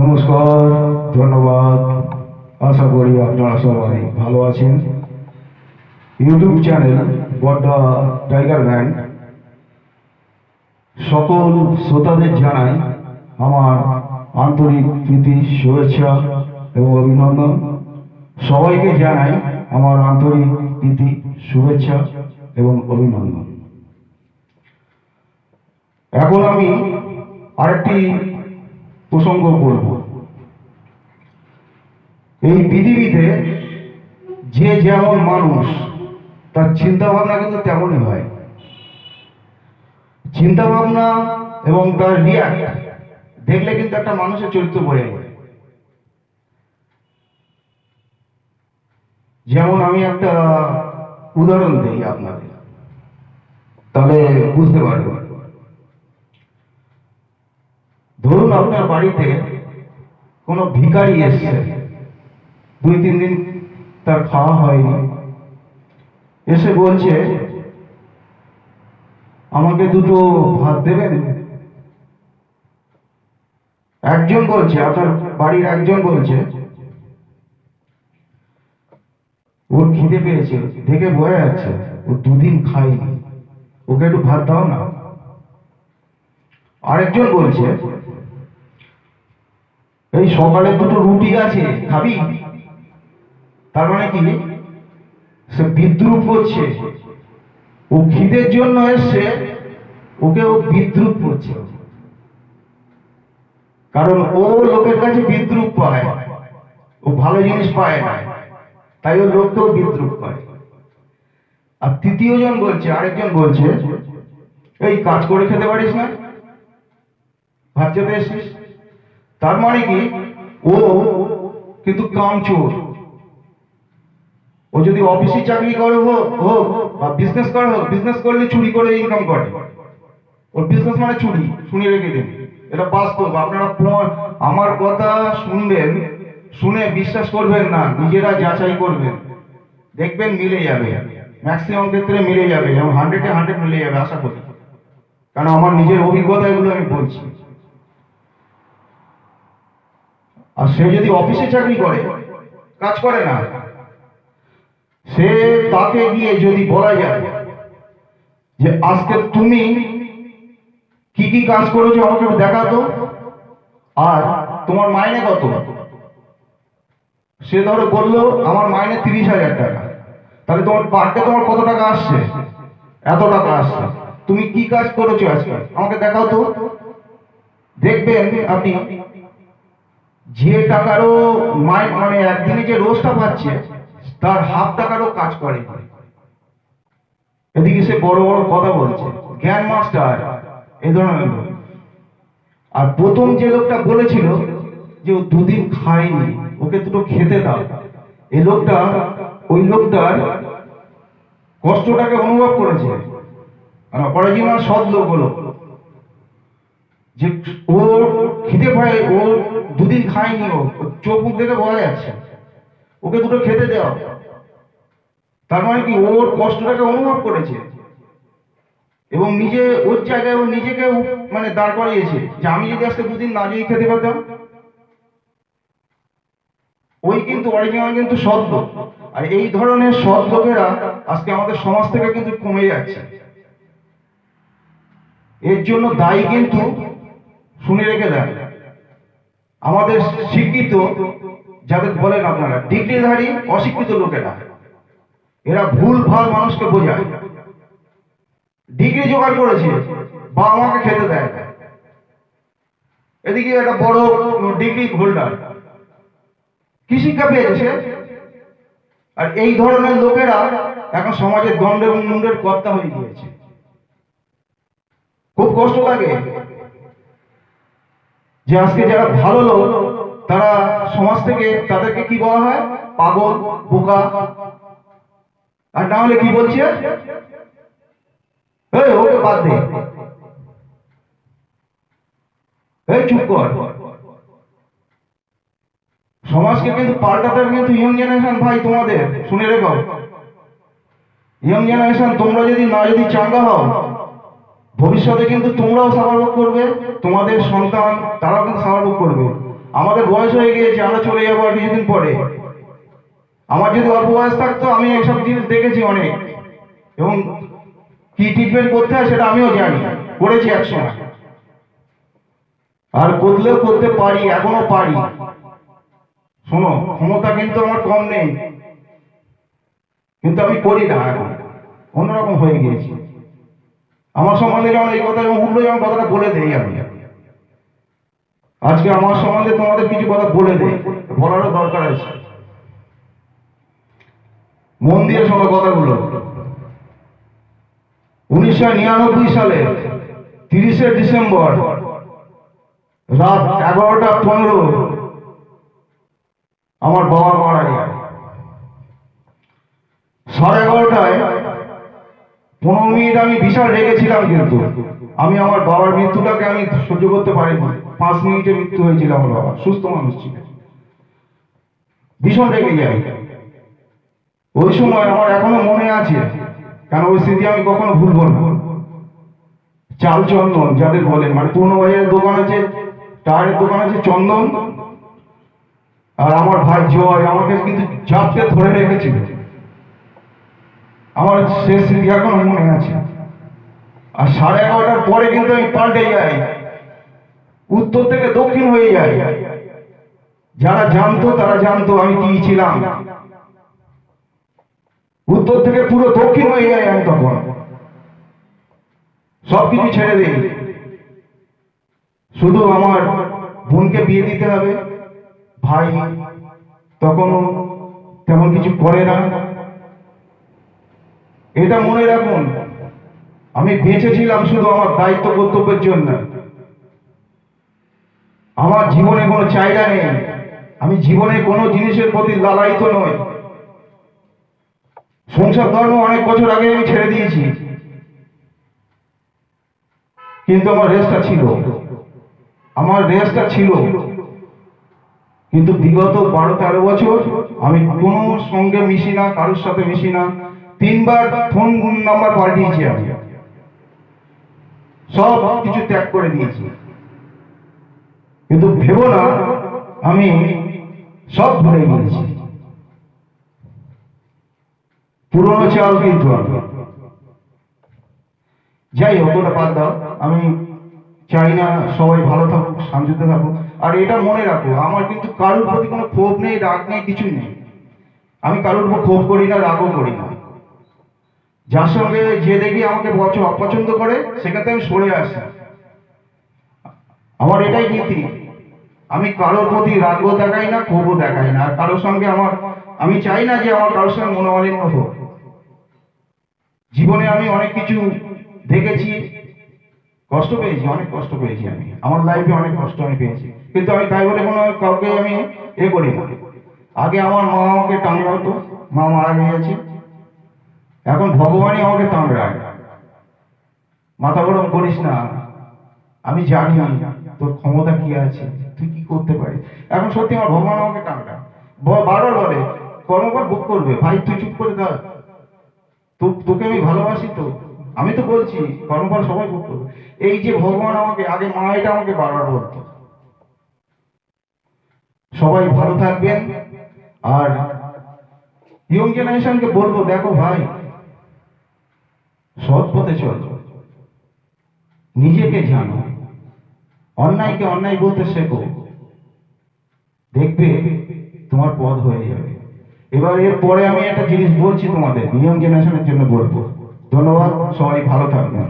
নমস্কার, ধন্যবাদ। আশা করি আপনারা সবাই ভালো আছেন। ইউটিউব চ্যানেল বড্ডা টাইগার ব্যান্ড সকল শ্রোতাদের জানাই আমার আন্তরিক প্রীতি, শুভেচ্ছা এবং অভিনন্দন। সবাইকে জানাই আমার আন্তরিক প্রীতি, শুভেচ্ছা এবং অভিনন্দন। এখন আমি আরেকটি প্রসঙ্গ বলব। এই পৃথিবীতে যে যেমন মানুষ তার চিন্তা ভাবনা কিন্তু তেমনই হয়। চিন্তা ভাবনা এবং তার রিয়াক্ট দেখলে কিন্তু একটা মানুষের চরিত্র বোঝা যায়। যেমন আমি একটা উদাহরণ দিই আপনাদের, তাহলে বুঝতে পারবেন। ধরুন আপনার বাড়িতে কোনো ভিখারি এসছে, 2-3 দিন তার খাওয়া হয়নি, এসে বলছে আমাকে দুটো ভাত দেবেন। একজন বলছে, আপনার বাড়ির একজন বলছে ওর খিদে পেয়েছে, দেখে বোঝা যাচ্ছে ও 2 দিন খায়নি, ওকে একটু ভাত দাও না। আরেকজন বলছে এই সকালে দুটো রুটি আছে, খাবি? তার মানে কি, সে বিদ্রুপ করছে। ও খিদের জন্য এসছে, ওকে ও বিদ্রুপ করছে, কারণ ও লোকের কাছে বিদ্রুপ পায়, ও ভালো জিনিস পায় না, তাই ও লোককেও বিদ্রুপ করে। আর তৃতীয় জন বলছে, আরেকজন বলছে এই কাজ করে খেতে পারিস না, ভাত চেপে এসছিস। তার মানে কি, ও কিন্তু কামচোর। ও যদি অফিসে চাকরি করে হোক বা বিজনেস করে হোক, বিজনেস করলে চুরি করে ইনকাম করে, ওর বিজনেস মানে চুরি। শুনে রেখে দিন, এটা বাস্তব। আপনারা আমার কথা শুনবেন, শুনে বিশ্বাস করবেন না, নিজেরা যাচাই করবেন, দেখবেন মিলে যাবে। ম্যাক্সিমাম ক্ষেত্রে মিলে যাবে, এবং 100-এ 100 মিলে যাবে আশা করি, কারণ আমার নিজের অভিজ্ঞতা এগুলো আমি বলছি। আর সে যদি অফিসে চাকরি করে, কাজ করে না, সে তাকে গিয়ে যদি বলা যায় যে আজকে তুমি কি কি কাজ করেছো আমাকে দেখাতো, আর তোমার মাইনে কত, সে ধরো বললো আমার মাইনে 30,000 টাকা, তাহলে তোমার পার ডে তোমার কত টাকা আসছে? এত টাকা আসছে। তুমি কি কাজ করেছো আজকে আমাকে দেখাও তো। দেখবেন আপনি যে টাকারও মানে একদিনে যে রোজটা পাচ্ছে, তার হাফ টাকারও কাজ করে। এদিকে সে বড় বড় কথা বলছে, জ্ঞান মাস্টার এই ধরনের লোক। আর প্রথম যে লোকটা বলেছিল যে ও 2 দিন খায়নি, ওকে দুটো খেতে দাও, এই লোকটা ওই লোকটার কষ্টটাকে অনুভব করেছে। অরিজিনাল সৎ লোক হলো যে ও খিদে পায়, ও 2 দিন খায়নি, ও চোখ মুখ দেখে বোঝা যাচ্ছে, ওকে দুটো খেতে দেওয়া। তার মানে কি, ওর কষ্টটাকে অনুভব করেছে এবং নিজে ওর জায়গায় ও নিজেকে মানে দাঁড় করিয়েছে যে আমি যদি আজকে 2 দিন না যেয়ে খেতে পারতাম। ওই কিন্তু অরিজিনাল কিন্তু সৎ লোক। আর এই ধরনের সৎ লোকেরা আজকে আমাদের সমাজ থেকে কিন্তু কমে যাচ্ছে। এর জন্য দায়ী কিন্তু, শুনে রেখে দেন, আমাদের শিক্ষিত যাদের বলেন আপনারা ডিগ্রিধারী অশিক্ষিত লোকেরা, এরা ভুল ভাল মানুষকে বোঝায়। ডিগ্রি জোগাড় করেছে, বা আমাকে খেতে দেয়। এদিকে একটা বড় ডিগ্রি হোল্ডার, কি শিক্ষা পেয়েছে সে? আর এই ধরনের লোকেরা এখন সমাজের দণ্ডের মুন্ডের কর্তা হয়ে গিয়েছে। খুব কষ্ট লাগে যে আজকে যারা ভালো লোক, তারা সমাজ থেকে তাদেরকে কি বলা হয়? পাগল, বোকা। আর না হলে কি বলছে? ওকে বাদ দে, চুপ কর। সমাজকে কিন্তু পাল্টাতে কিন্তু ইয়ং জেনারেশন ভাই, তোমাদের শুনে রেখো, ইয়ং জেনারেশন তোমরা যদি চাঙ্গা হও, ভবিষ্যতে কিন্তু তোমরাও সাফার করবে, তোমাদের সন্তান তারাও কিন্তু সাফার করবে। আমাদের বয়স হয়ে গিয়েছে, আমরা চলে যাবো আর কিছুদিন পরে। আমার যদি অল্প বয়স থাকতো আমি এইসব জিনিস দেখেছি অনেক, এবং কি ট্রিটমেন্ট করতে হয় সেটা আমিও জানি, করেছি একসময়, আর করলেও করতে পারি, এখনো পারি। শোনো, ক্ষমতা কিন্তু আমার কম নেই, কিন্তু আমি করি না, এখন অন্যরকম হয়ে গিয়েছি। আমার সম্বন্ধে যেমন এই কথা যখন উঠলো, যেমন কথাটা বলে দেই আমি আজকে আমার সম্বন্ধে তোমাদের কিছু কথা বলে দেই, বলারও দরকার আছে। মন দিয়ে শোনো কথাগুলো। 1999 সালে 30শে ডিসেম্বর রাত 11:15 আমার বাবা মারা যায়। 11:30টায় 15 মিনিট আমি বিশাল রেগেছিলাম, কিন্তু আমি আমার বাবার মৃত্যুটাকে আমি সহ্য করতে পারিনি। 5 মিনিটে মৃত্যু হয়েছিল আমার বাবা, সুস্থ মানুষ ছিল, ভীষণ রেগে যাই। ওই সময় আমার এখনো মনে আছে, কারণ ওই স্মৃতি আমি কখনো ভুলবো না। চাল চন্দন যাদের বলেন, মানে পুরনো বাজারের দোকান আছে, টায়ারের দোকান আছে, চন্দন আর আমার ভাই জয় আমাকে কিন্তু চাপতে ধরে রেখেছিল। আমার সে স্মৃতি এখনো মনে আছে। আর 11:30টার পরে কিন্তু আমি পাল্টে যাই, উত্তর থেকে দক্ষিণ হয়ে যাই। যারা জানতো তারা জানতো আমি কি ছিলাম। উত্তর থেকে পুরো দক্ষিণ হয়ে যায় আমি তখন, সবকিছু ছেড়ে দিই। শুধু আমার বোনকে বিয়ে দিতে হবে, ভাই তখনও তেমন কিছু করে না। এটা মনে রাখুন, আমি বেঁচেছিলাম শুধু আমার দায়িত্ব কর্তব্যের জন্য। আমার জীবনে কোনো চাহিদা নেই, আমি জীবনে কোনো জিনিসের প্রতি লালায়িত নই। সংসার ধর্ম অনেক বছর আগে আমি ছেড়ে দিয়েছি, কিন্তু আমার রেস্টটা ছিল। কিন্তু বিগত 12-13 বছর আমি কোনো সঙ্গে মিশি না, কারোর সাথে মিশি না। 3বার ফোন নাম্বার পাল্টিয়েছি, আমি সব কিছু ত্যাগ করে দিয়েছি। কিন্তু ভেবো না আমি সব ভুলে গিয়েছি। পুরনো চাল কিন্তু যাই হোক, ওটা বাদ দাও। আমি চাই না সবাই ভালো থাকুক, শান্তিতে থাকুক। আর এটা মনে রাখো, আমার কিন্তু কারোর প্রতি কোনো ক্ষোভ নেই, রাগ নেই, কিছুই নেই। আমি কারোর উপর ক্ষোভ করি না, রাগও করি না। যার সঙ্গে যে দেখি আমাকে অপছন্দ করে, সেখানে আমি সরে আসি। আমার এটাই নীতি, আমি কারোর প্রতি রাগও দেখাই না, ক্ষোভও দেখাই না। আর কারোর সঙ্গে আমি চাই না যে আমার কারোর সঙ্গে মনোমালিন্য হোক। জীবনে আমি অনেক কিছু দেখেছি, কষ্ট পেয়েছি, অনেক কষ্ট পেয়েছি। আমি আমার লাইফে অনেক কষ্ট আমি পেয়েছি, কিন্তু আমি তাই বলে কোনো কাউকে আমি করি না। আগে আমার মা আমাকে টাংরাতো, মা মারা গিয়েছে, এখন ভগবানই আমাকে টাংরায়। মাথা গরম করিস না, আমি জানি তোর ক্ষমতা কি আছে, তুই কি করতে পারিস। এখন সত্যি আমার ভগবান আমাকে টাংরায়, বারবার বলে কর্মফল ভোগ করবে। ভাই তুই চুপ করে দাও, তোকে আমি ভালোবাসি, তো আমি তো বলছি কর্মফল সবাই ভোগ করবে। এই যে ভগবান আমাকে, আগে মা এটা আমাকে বারবার বলতো। সবাই ভালো থাকবেন। আর ইয়ং জেনারেশনকে বলবো, দেখো ভাই, সৎ পথে চলো, নিজেকে জানো, অন্যায়কে অন্যায় বলতে শেখো, দেখবে তোমার পথ হয়ে যাবে। এবার এরপরে আমি একটা জিনিস বলছি তোমাদের, ইয়ং জেনারেশনের জন্য বলবো। ধন্যবাদ, সবাই ভালো থাকবেন।